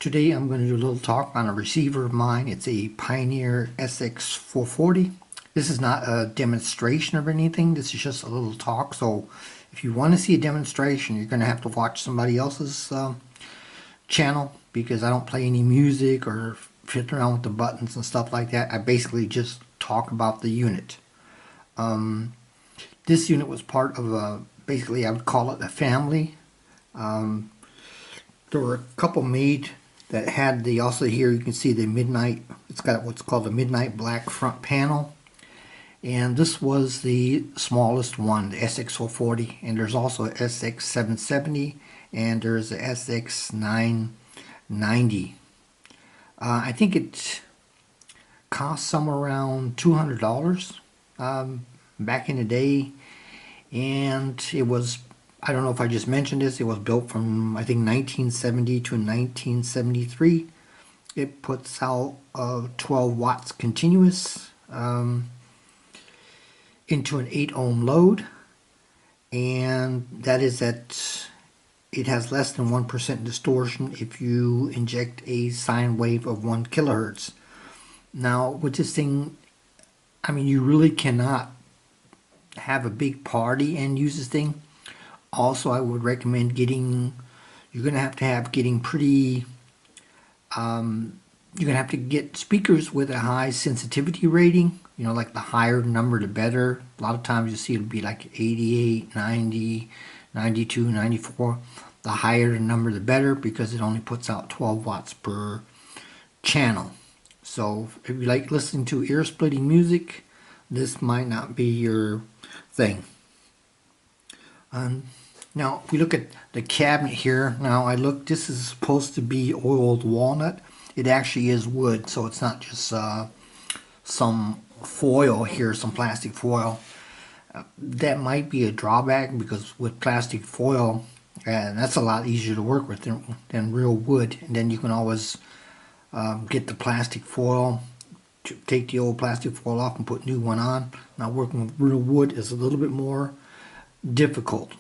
Today I'm going to do a little talk on a receiver of mine. It's a Pioneer SX-440. This is not a demonstration of anything. This is just a little talk. So if you want to see a demonstration, you're going to have to watch somebody else's channel, because I don't play any music or fit around with the buttons and stuff like that. I basically just talk about the unit. This unit was part of basically I would call it a family. There were a couple made that had the, also here you can see the midnight, it's got what's called a midnight black front panel, and this was the smallest one, the SX-440, and there's also a SX-770 and there's a SX-990. I think it cost somewhere around $200 back in the day, and it was, I don't know if I just mentioned this, it was built from I think 1970 to 1973. It puts out 12 watts continuous into an 8 ohm load, and that is that it has less than 1% distortion if you inject a sine wave of 1 kilohertz. Now with this thing, I mean, you really cannot have a big party and use this thing. Also, I would recommend getting, you're going to have getting pretty, you're going to have to get speakers with a high sensitivity rating. You know, like the higher the number, the better. A lot of times you see it'll be like 88, 90, 92, 94. The higher the number, the better, because it only puts out 12 watts per channel. So if you like listening to ear-splitting music, this might not be your thing. Now, if we look at the cabinet here, now I look, this is supposed to be oiled walnut. It actually is wood, so it's not just some foil here, some plastic foil. That might be a drawback, because with plastic foil, that's a lot easier to work with than real wood. And then you can always get the plastic foil, take the old plastic foil off and put new one on. Now working with real wood is a little bit more difficult.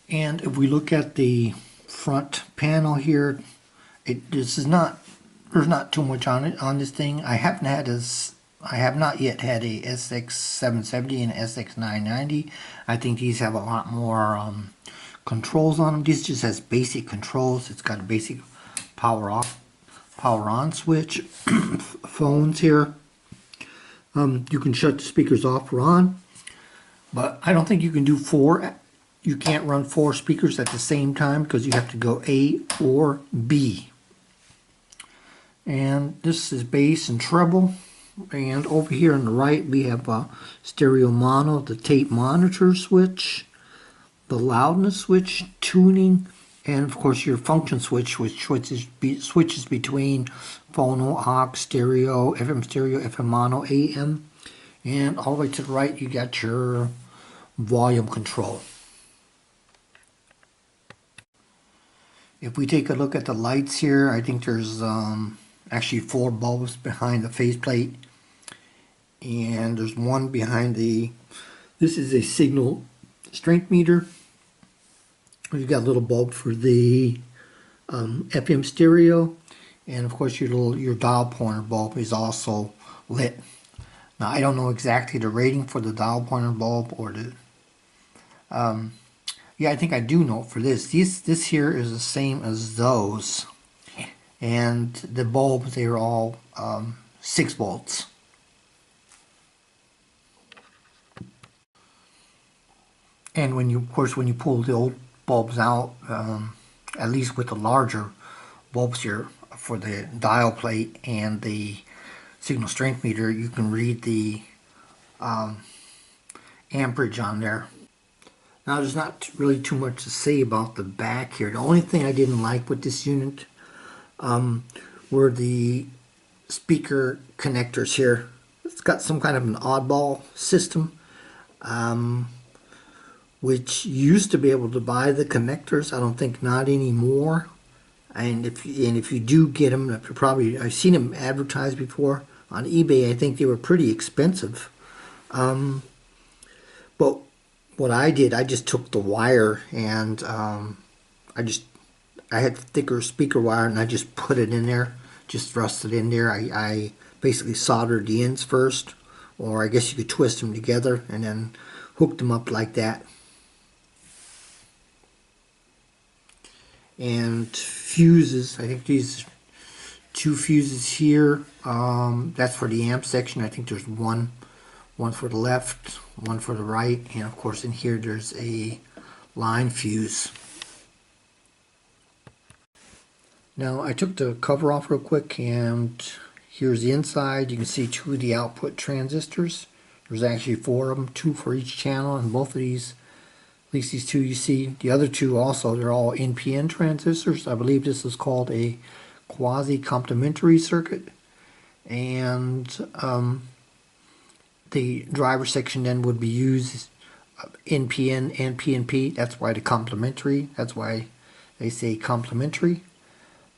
And if we look at the front panel here, there's not too much on it, on this thing. I have not yet had a SX-770 and SX-990. I think these have a lot more controls on them. This just has basic controls. It's got a basic power off, power on switch. Phones here. You can shut the speakers off or on, but I don't think you can do four. You can't run 4 speakers at the same time, because you have to go A or B. And this is bass and treble. And over here on the right we have stereo mono, the tape monitor switch, the loudness switch, tuning, and of course your function switch, which switches between phono, aux, stereo, FM mono, AM. And all the way to the right you got your volume control. If we take a look at the lights here, I think there's actually 4 bulbs behind the faceplate, and there's one behind the, this is a signal strength meter. You've got a little bulb for the FM stereo, and of course your dial pointer bulb is also lit. Now I don't know exactly the rating for the dial pointer bulb, or the yeah, I think I do know for this. This here is the same as those, and the bulbs, they are all 6 volts. And when you, of course, when you pull the old bulbs out, at least with the larger bulbs here for the dial plate and the signal strength meter, you can read the amperage on there. Now there's not really too much to say about the back here. The only thing I didn't like with this unit were the speaker connectors here. It's got some kind of an oddball system, which used to be able to buy the connectors. I don't think not anymore. And if you do get them, I've seen them advertised before on eBay. I think they were pretty expensive. But what I did, I just took the wire and I I had thicker speaker wire and I just put it in there, just thrust it in there. I basically soldered the ends first, or I guess you could twist them together and then hook them up like that. And fuses, I think these 2 fuses here, that's for the amp section. I think there's one for the left, one for the right, and of course in here there's a line fuse. Now I took the cover off real quick, and here's the inside. You can see 2 of the output transistors. There's actually 4 of them, 2 for each channel, and both of these, at least these 2 you see, the other 2 also, they're all NPN transistors. I believe this is called a quasi-complementary circuit. And the driver section then would be used NPN and PNP. That's why the complementary, that's why they say complementary.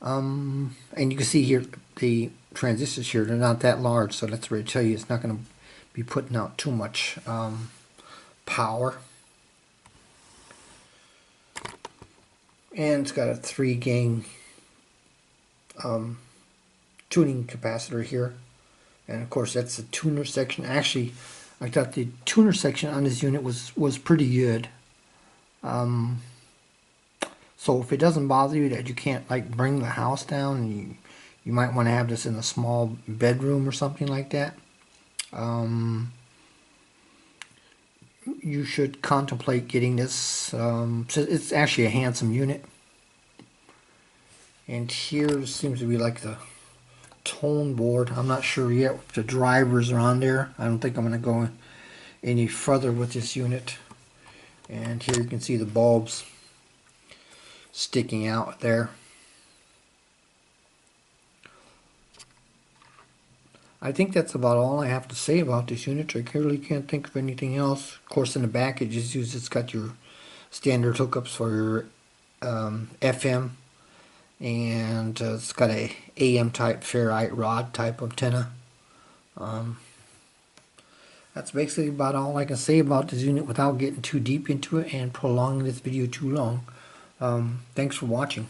And you can see here the transistors here, they're not that large, so that's where I tell you it's not going to be putting out too much power. And it's got a 3-gang tuning capacitor here, and of course that's the tuner section. Actually, I thought the tuner section on this unit was pretty good. So if it doesn't bother you that you can't like bring the house down, and you might want to have this in a small bedroom or something like that, you should contemplate getting this. So it's actually a handsome unit. And here seems to be like the tone board. I'm not sure yet if the drivers are on there. I don't think I'm going to go any further with this unit. And here you can see the bulbs sticking out there. I think that's about all I have to say about this unit. I really can't think of anything else. Of course, in the back it's got your standard hookups for your FM, and it's got a AM type ferrite rod type antenna. That's basically about all I can say about this unit without getting too deep into it and prolonging this video too long. Thanks for watching.